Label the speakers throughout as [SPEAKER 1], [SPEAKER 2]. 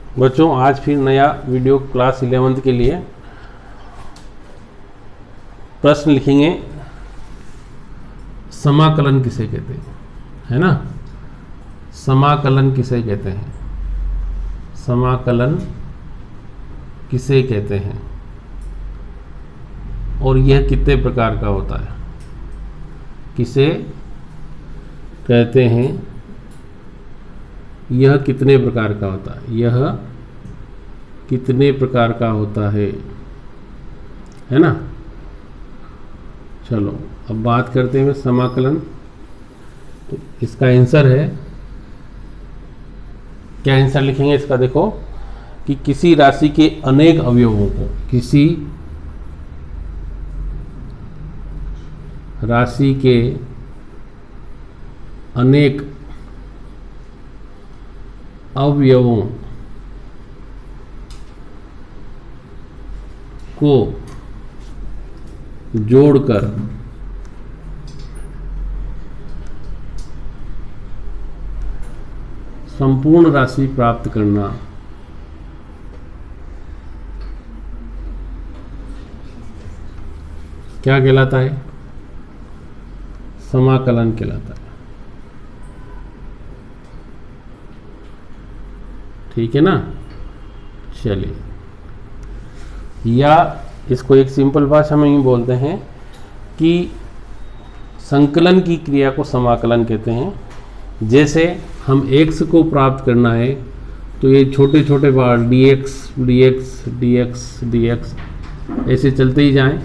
[SPEAKER 1] बच्चों आज फिर नया वीडियो क्लास 11th के लिए प्रश्न लिखेंगे। समाकलन किसे कहते हैं, है ना। समाकलन किसे कहते हैं, समाकलन किसे कहते हैं और यह कितने प्रकार का होता है, किसे कहते हैं, यह कितने प्रकार का होता है, यह कितने प्रकार का होता है ना। चलो अब बात करते हैं समाकलन। तो इसका आंसर है, क्या आंसर लिखेंगे इसका, देखो कि किसी राशि के अनेक अवयवों को, किसी राशि के अनेक अवयवों को जोड़कर संपूर्ण राशि प्राप्त करना क्या कहलाता है, समाकलन कहलाता है। ठीक है ना। चलिए, या इसको एक सिंपल भाषा में ही बोलते हैं कि संकलन की क्रिया को समाकलन कहते हैं। जैसे हम x को प्राप्त करना है तो ये छोटे छोटे बार dx dx dx dx ऐसे चलते ही जाएं,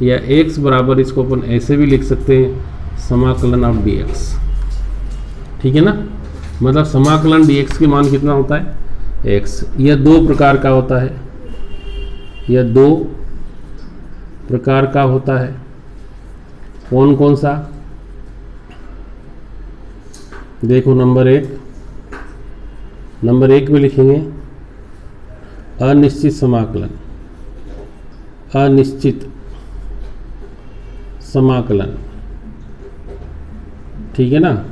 [SPEAKER 1] या x बराबर इसको अपन ऐसे भी लिख सकते हैं, समाकलन ऑफ dx। ठीक है ना। मतलब समाकलन dx के मान कितना होता है, x। यह दो प्रकार का होता है, यह दो प्रकार का होता है। कौन कौन सा, देखो नंबर एक में लिखेंगे अनिश्चित समाकलन, अनिश्चित समाकलन। ठीक है ना।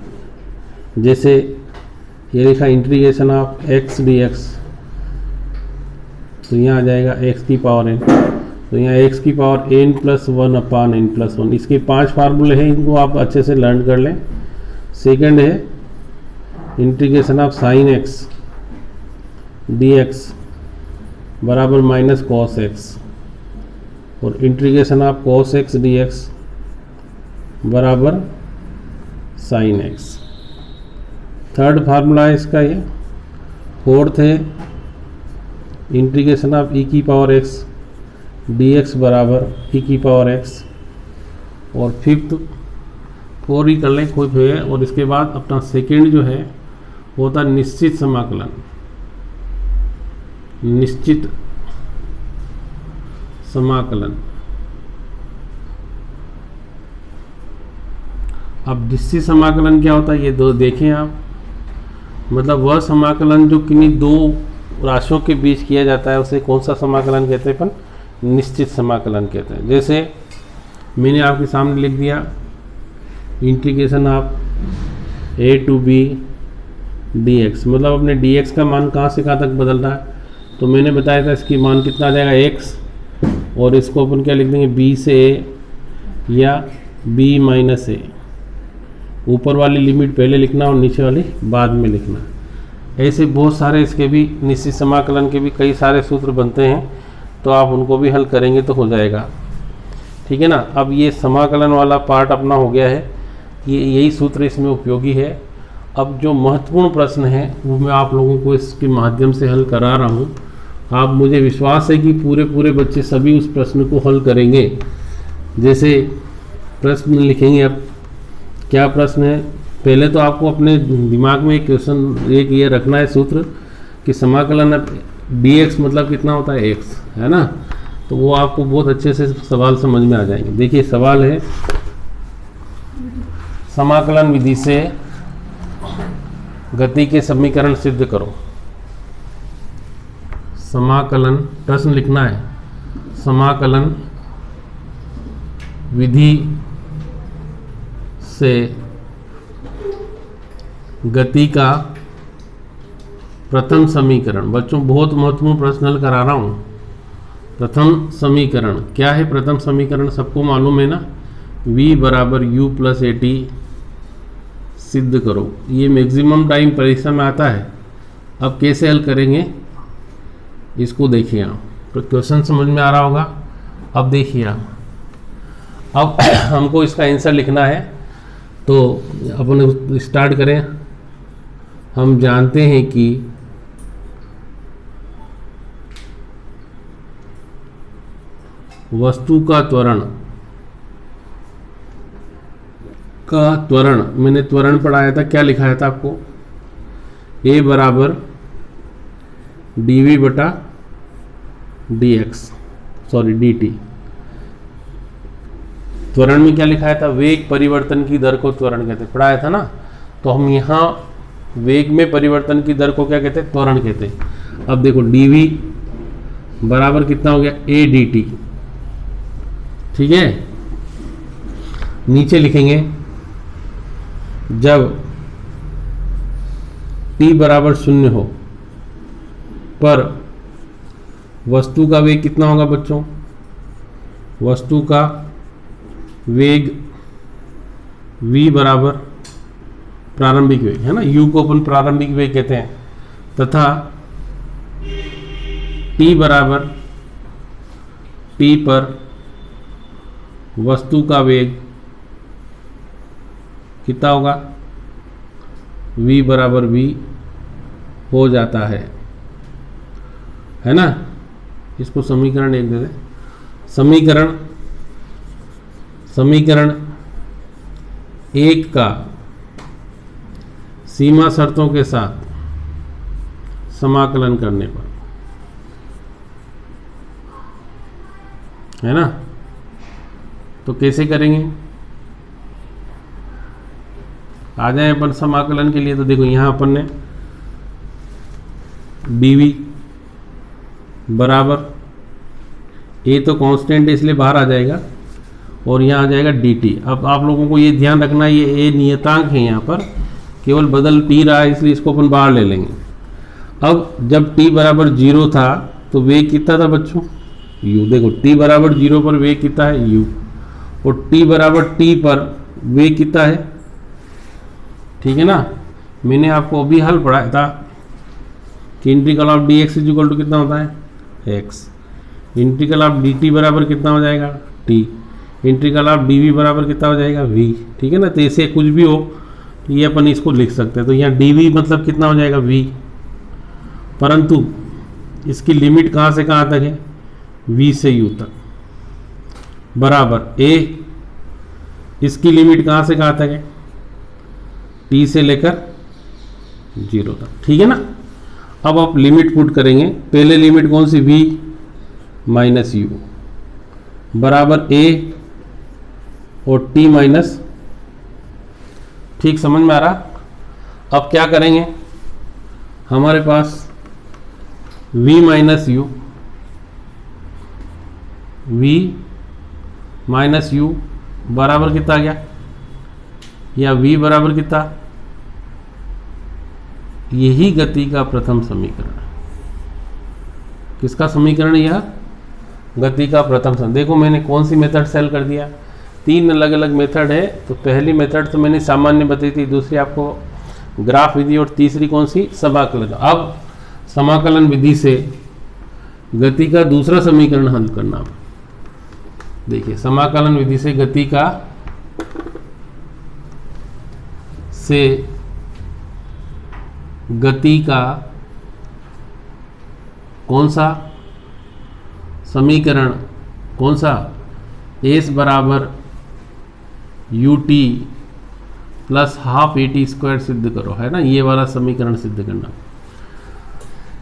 [SPEAKER 1] जैसे ये लिखा इंटीग्रेशन ऑफ x dx, तो यहाँ आ जाएगा x की पावर n, तो यहाँ x की पावर n+1 अपान n+1। इसके 5 फार्मूले हैं, इनको आप अच्छे से लर्न कर लें। सेकंड है integration of sine x dx बराबर माइनस कॉस x, और integration of cos x dx बराबर साइन x। थर्ड फार्मूला है इसका ये। फोर्थ है इंटीग्रेशन ऑफ e की पावर x dx बराबर e की पावर x, और फिफ्थ 4 ही कर लें कोई भी है। और इसके बाद अपना सेकेंड जो है वो होता है निश्चित समाकलन, निश्चित समाकलन। अब निश्चित समाकलन क्या होता है ये दो देखें आप। मतलब वह समाकलन जो किन्हीं दो राशियों के बीच किया जाता है उसे कौन सा समाकलन कहते हैं, अपन निश्चित समाकलन कहते हैं। जैसे मैंने आपके सामने लिख दिया integration of a to b dx, मतलब अपने dx का मान कहाँ से कहाँ तक बदल रहा है। तो मैंने बताया था इसकी मान कितना आ जाएगा x, और इसको अपन क्या लिख देंगे b से a या b माइनस a। ऊपर वाली लिमिट पहले लिखना और नीचे वाली बाद में लिखना। ऐसे बहुत सारे इसके भी निश्चित समाकलन के भी कई सारे सूत्र बनते हैं, तो आप उनको भी हल करेंगे तो हो जाएगा। ठीक है ना। अब ये समाकलन वाला पार्ट अपना हो गया है, ये यही सूत्र इसमें उपयोगी है। अब जो महत्वपूर्ण प्रश्न है वो मैं आप लोगों को इसके माध्यम से हल करा रहा हूँ। आप मुझे विश्वास है कि पूरे बच्चे सभी उस प्रश्न को हल करेंगे। जैसे प्रश्न लिखेंगे, अब क्या प्रश्न है, पहले तो आपको अपने दिमाग में एक क्वेश्चन एक ये रखना है सूत्र कि समाकलन dx मतलब कितना होता है x, है ना। तो वो आपको बहुत अच्छे से सवाल समझ में आ जाएंगे। देखिए सवाल है, समाकलन विधि से गति के समीकरण सिद्ध करो। समाकलन प्रश्न लिखना है, समाकलन विधि से गति का प्रथम समीकरण, बच्चों बहुत महत्वपूर्ण प्रश्न हल करा रहा हूँ। प्रथम समीकरण क्या है? प्रथम समीकरण सबको मालूम है ना, v बराबर u प्लस ए टी सिद्ध करो। ये मैक्सिमम टाइम परीक्षा में आता है। अब कैसे हल करेंगे इसको देखिए आप, तो क्वेश्चन समझ में आ रहा होगा। अब देखिए आप, अब हमको इसका आंसर लिखना है, तो अपन स्टार्ट करें। हम जानते हैं कि वस्तु का त्वरण मैंने त्वरण पढ़ाया था, क्या लिखाया था आपको? a बराबर dv बटा dx, सॉरी dt। त्वरण में क्या लिखाया था? वेग परिवर्तन की दर को त्वरण कहते हैं, पढ़ाया था ना। तो हम यहाँ वेग में परिवर्तन की दर को क्या कहते हैं? त्वरण कहते हैं। अब देखो dv बराबर कितना हो गया? a dt, ठीक है। नीचे लिखेंगे जब t बराबर 0 हो पर वस्तु का वेग कितना होगा बच्चों? वस्तु का वेग v बराबर प्रारंभिक वेग है ना, u को अपन प्रारंभिक वेग कहते हैं, तथा t बराबर t पर वस्तु का वेग कितना होगा? v बराबर v हो जाता है ना। इसको समीकरण 1 दे दें। समीकरण 1 का सीमा शर्तों के साथ समाकलन करने पर, है ना। तो कैसे करेंगे? आ जाए अपन समाकलन के लिए। तो देखो यहाँ अपन ने dv बराबर, a तो कांस्टेंट है इसलिए बाहर आ जाएगा, और यहाँ आ जाएगा dt। अब आप लोगों को ये ध्यान रखना, ये a नियतांक है, यहाँ पर केवल बदल p रहा है इसलिए इसको अपन बाहर ले लेंगे। अब जब t बराबर 0 था तो वेग कितना था बच्चों? u। देखो t बराबर 0 पर वेग कितना है? u। और t बराबर t पर वेग कितना है? ठीक है ना। मैंने आपको अभी हल पढ़ाया था कि integral of dx is equal to कितना होता है? x। इंटीग्रल ऑफ dt बराबर कितना हो जाएगा? t। इंटीग्रल ऑफ dv बराबर कितना हो जाएगा? v। ठीक है ना। तो ऐसे कुछ भी हो तो ये अपन इसको लिख सकते हैं। तो यहाँ dv मतलब कितना हो जाएगा? v। परंतु इसकी लिमिट कहाँ से कहाँ तक है? v से u तक, बराबर a। इसकी लिमिट कहाँ से कहाँ तक है? t से लेकर 0 तक, ठीक है ना। अब आप लिमिट पुट करेंगे। पहले लिमिट कौन सी? v माइनस u बराबर a और t माइनस, ठीक समझ में आ रहा। अब क्या करेंगे? हमारे पास v minus u, v minus u बराबर कितना आ गया? या v बराबर कितना? यही गति का प्रथम समीकरण है। किसका समीकरण है यह? गति का प्रथम समीकरण। देखो मैंने कौन सी मेथड सेल कर दिया, 3 अलग अलग मेथड है। तो पहली मेथड तो मैंने सामान्य बताई थी, दूसरी आपको ग्राफ विधि, और तीसरी कौन सी? समाकलन। अब समाकलन विधि से गति का दूसरा समीकरण हल करना। देखिए समाकलन विधि से गति का कौन सा समीकरण? कौन सा? s बराबर ut plus half AT square सिद्ध करो, है ना। ये वाला समीकरण सिद्ध करना।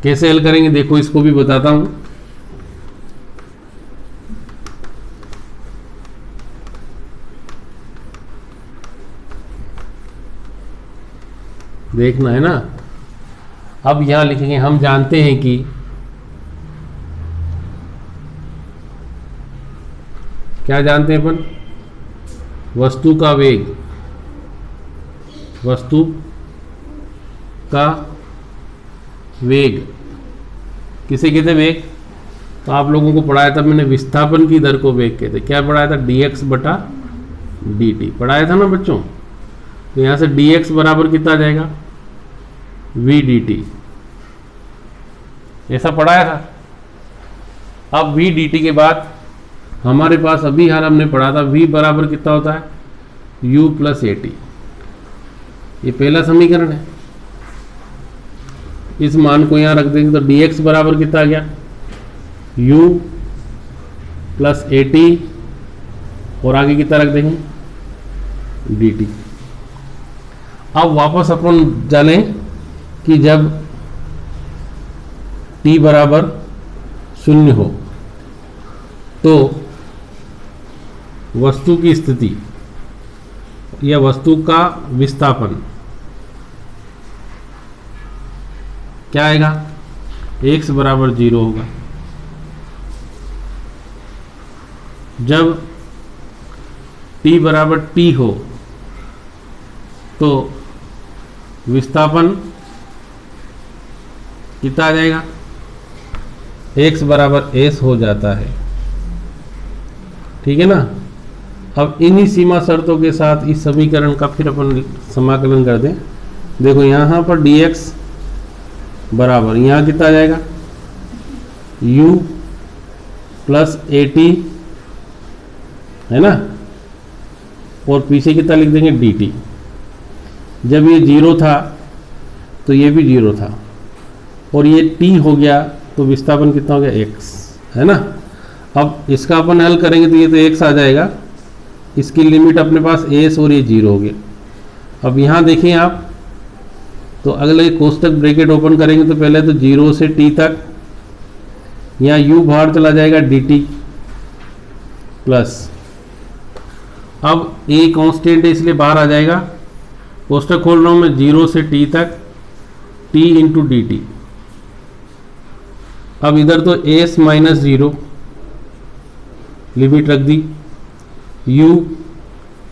[SPEAKER 1] कैसे हल करेंगे देखो, इसको भी बताता हूं। देखना है ना। अब यहां लिखेंगे, हम जानते हैं कि क्या जानते हैं अपन? वस्तु का वेग किसे कहते वेग? तो आप लोगों को पढ़ाया था मैंने विस्थापन की दर को वेग कहते। क्या पढ़ाया था? dx बटा dt पढ़ाया था ना बच्चों। तो यहाँ से dx बराबर कितना आ जाएगा? v dt, ऐसा पढ़ाया था। अब v dt के बाद हमारे पास अभी हाल हमने पढ़ा था v बराबर कितना होता है? u plus A T. ये पहला समीकरण है। इस मान को यहाँ रख देंगे तो dx बराबर कितना आ गया? u प्लस ए टी, और आगे कितना रख देंगे? dt। अब वापस अपन जाने कि जब t बराबर 0 हो तो वस्तु की स्थिति या वस्तु का विस्थापन क्या आएगा? x बराबर 0 होगा। जब t बराबर t हो तो विस्थापन कितना आ जाएगा? x बराबर s हो जाता है। ठीक है ना। अब इन्हीं सीमा शर्तों के साथ इस समीकरण का फिर अपन समाकलन कर दें। देखो यहाँ पर dx बराबर यहाँ कितना आ जाएगा? u प्लस ए टी, है ना, और पीछे कितना लिख देंगे? dt। जब ये 0 था तो ये भी 0 था, और ये t हो गया तो विस्थापन कितना हो गया? x, है ना। अब इसका अपन हल करेंगे तो ये तो x आ जाएगा, इसकी लिमिट अपने पास s और ये 0 हो गया। अब यहाँ देखें आप, तो अगले कोष्टक ब्रैकेट ओपन करेंगे तो पहले तो 0 से t तक, यहाँ u बाहर चला जाएगा dt प्लस, अब a कांस्टेंट है इसलिए बाहर आ जाएगा। कोष्टक खोल रहा हूँ मैं, 0 से t तक t इंटू डी टी। अब इधर तो s माइनस 0 लिमिट रख दी, u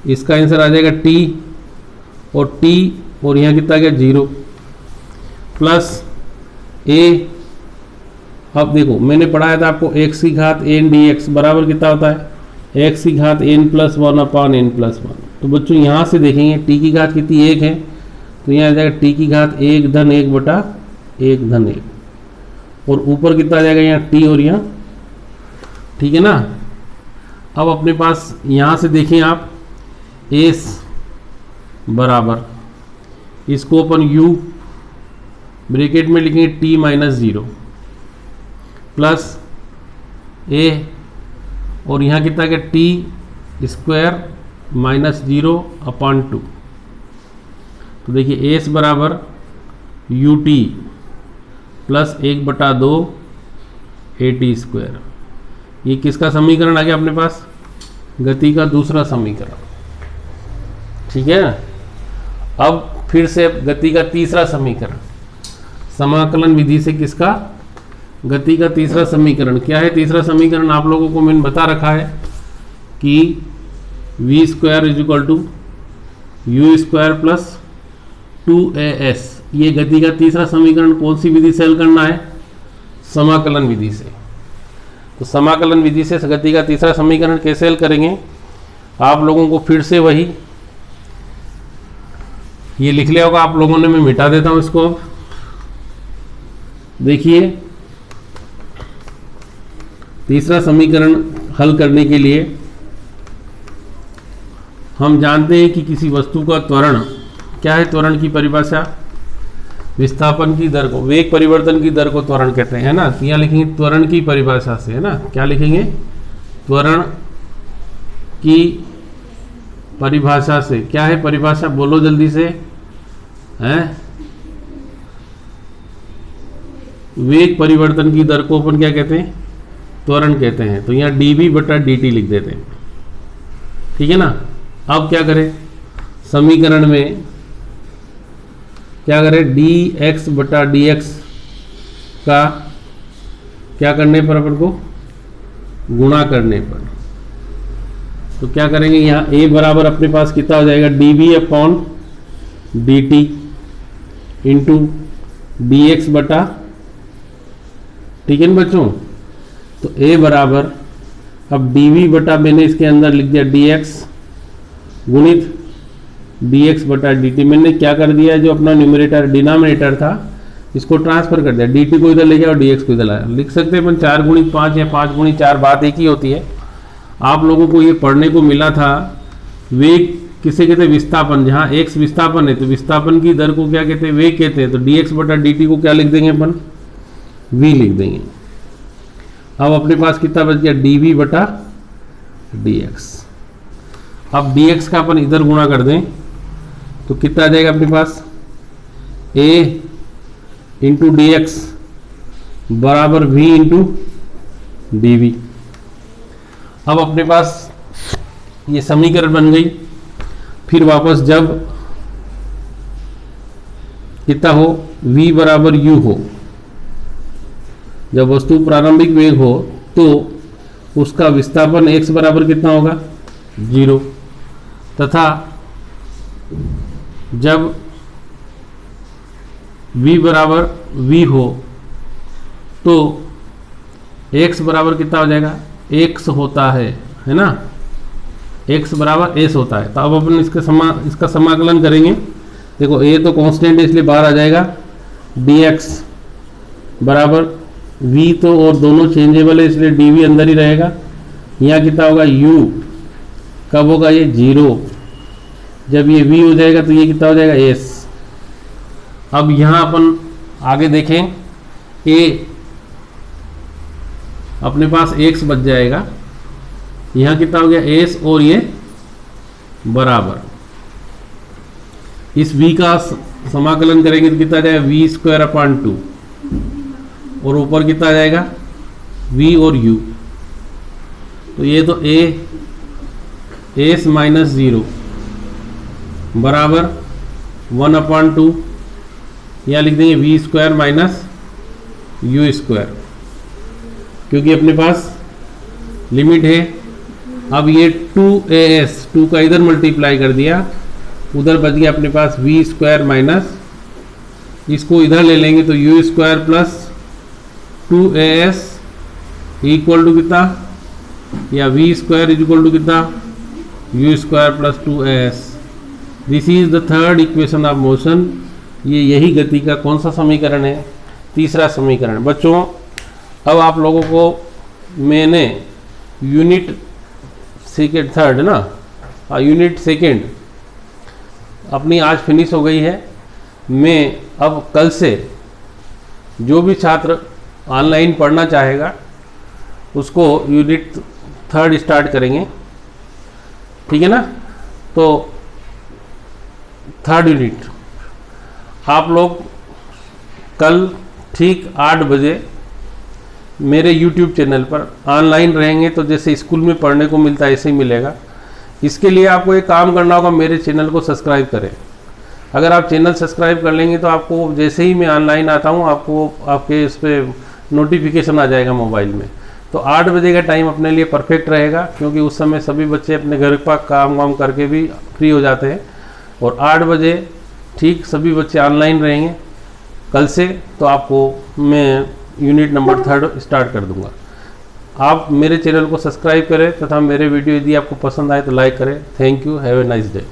[SPEAKER 1] इसका आंसर आ जाएगा t, और t और यहाँ कितना गया? 0 प्लस a। अब देखो मैंने पढ़ाया था आपको x की घात n dx बराबर कितना होता है? x की घात n प्लस 1 अपान n प्लस 1। तो बच्चों यहाँ से देखेंगे t की घात कितनी? 1 है, तो यहाँ आ जाएगा t की घात 1 धन 1 बटा 1 धन 1, और ऊपर कितना आ जाएगा? यहाँ t और यहाँ, ठीक है ना। अब अपने पास यहाँ से देखें आप, s बराबर, इसको अपन u ब्रैकेट में लिखेंगे t माइनस 0 प्लस a, और यहाँ कितना क्या? t स्क्वायर माइनस 0 अपान 2। तो देखिए s बराबर यू टी प्लस 1 बटा 2 ए टी स्क्वायर। ये किसका समीकरण आ गया अपने पास? गति का दूसरा समीकरण। ठीक है। अब फिर से गति का तीसरा समीकरण, समाकलन विधि से किसका? गति का तीसरा समीकरण। क्या है तीसरा समीकरण? आप लोगों को मैंने बता रखा है कि v square is equal to U square plus 2as। ये गति का तीसरा समीकरण कौन सी विधि से हल करना है? समाकलन विधि से। तो समाकलन विधि से गति का तीसरा समीकरण कैसे हल करेंगे? आप लोगों को फिर से वही, ये लिख लिया होगा आप लोगों ने, मैं मिटा देता हूं इसको। देखिए तीसरा समीकरण हल करने के लिए हम जानते हैं कि किसी वस्तु का त्वरण, क्या है त्वरण की परिभाषा? विस्थापन की दर को, वेग परिवर्तन की दर को त्वरण कहते हैं, है ना। यहाँ लिखेंगे त्वरण की परिभाषा से, है ना। क्या लिखेंगे? त्वरण की परिभाषा से। क्या है परिभाषा? बोलो जल्दी से, हैं? वेग परिवर्तन की दर को अपन क्या कहते हैं? त्वरण कहते हैं। तो यहाँ dv बटा dt लिख देते हैं, ठीक है ना। अब क्या करें? समीकरण में क्या करें? dx बटा dx का क्या करने पर अपन को? गुणा करने पर। तो क्या करेंगे? यहाँ a बराबर अपने पास कितना हो जाएगा? dv upon dt into dx बटा ठीक है ना बच्चों। तो a बराबर, अब dv बटा मैंने इसके अंदर लिख दिया dx गुणित dx बटा dt। मैंने क्या कर दिया, जो अपना न्यूमरेटर डिनोमिनेटर था इसको ट्रांसफर कर दिया, dt को इधर ले गया और dx को इधर लाया। लिख सकते हैं अपन 4 गुणित 5 या 5 गुणित 4, बात एक ही होती है। आप लोगों को ये पढ़ने को मिला था वेग किसे कहते हैं, विस्थापन। जहाँ x विस्थापन है तो विस्थापन की दर को क्या कहते हैं, वेग कहते हैं। तो dx बटा dt को क्या लिख देंगे अपन, v लिख देंगे। अब अपने पास कितना बच गया, dv बटा dx। अब dx का अपन इधर गुणा कर दें तो कितना आ जाएगा अपने पास, a इंटू डी एक्स बराबर v इंटू डी वी। अब अपने पास ये समीकरण बन गई। फिर वापस जब कितना हो, v बराबर u हो, जब वस्तु प्रारंभिक वेग हो तो उसका विस्थापन x बराबर कितना होगा, 0, तथा जब v बराबर v हो तो x बराबर कितना हो जाएगा, x होता है ना, x बराबर s होता है। तो अब अपन इसका समाकलन करेंगे। देखो a तो कांस्टेंट है इसलिए बाहर आ जाएगा, dx बराबर v तो और दोनों चेंजेबल है इसलिए dv अंदर ही रहेगा। यहाँ कितना होगा, u कब होगा, ये 0। जब ये v हो जाएगा तो ये कितना हो जाएगा, s। अब यहाँ अपन आगे देखें, a अपने पास x बच जाएगा, यहाँ कितना हो गया s, और ये बराबर इस v का समाकलन करेंगे तो कितना आ जाएगा, v स्क्वायर अपॉन 2, और ऊपर कितना आ जाएगा, v और u। तो ये तो s माइनस 0 बराबर 1/2, यहाँ लिख देंगे v square minus u square, क्योंकि अपने पास लिमिट है। अब ये 2as, 2 का इधर मल्टीप्लाई कर दिया, उधर बच गया अपने पास v स्क्वायर माइनस, इसको इधर ले लेंगे तो u square plus 2as equal to कितना, या v square is equal to कितना, u square plus 2as। This is the third equation of motion. ये यही गति का कौन सा समीकरण है, तीसरा समीकरण। बच्चों अब आप लोगों को मैंने यूनिट सेकेंड, थर्ड ना, यूनिट सेकेंड अपनी आज फिनिश हो गई है। मैं अब कल से जो भी छात्र ऑनलाइन पढ़ना चाहेगा उसको यूनिट थर्ड स्टार्ट करेंगे, ठीक है ना। तो थर्ड यूनिट आप लोग कल ठीक 8 बजे मेरे YouTube चैनल पर ऑनलाइन रहेंगे, तो जैसे स्कूल में पढ़ने को मिलता है ऐसे ही मिलेगा। इसके लिए आपको एक काम करना होगा, मेरे चैनल को सब्सक्राइब करें। अगर आप चैनल सब्सक्राइब कर लेंगे तो आपको जैसे ही मैं ऑनलाइन आता हूँ आपको आपके इस पर नोटिफिकेशन आ जाएगा मोबाइल में। तो 8 बजे का टाइम अपने लिए परफेक्ट रहेगा, क्योंकि उस समय सभी बच्चे अपने घर का काम वाम करके भी फ्री हो जाते हैं। और 8 बजे ठीक सभी बच्चे ऑनलाइन रहेंगे कल से, तो आपको मैं यूनिट नंबर 3 स्टार्ट कर दूंगा। आप मेरे चैनल को सब्सक्राइब करें तथा मेरे वीडियो यदि आपको पसंद आए तो लाइक करें। Thank you, have a nice day.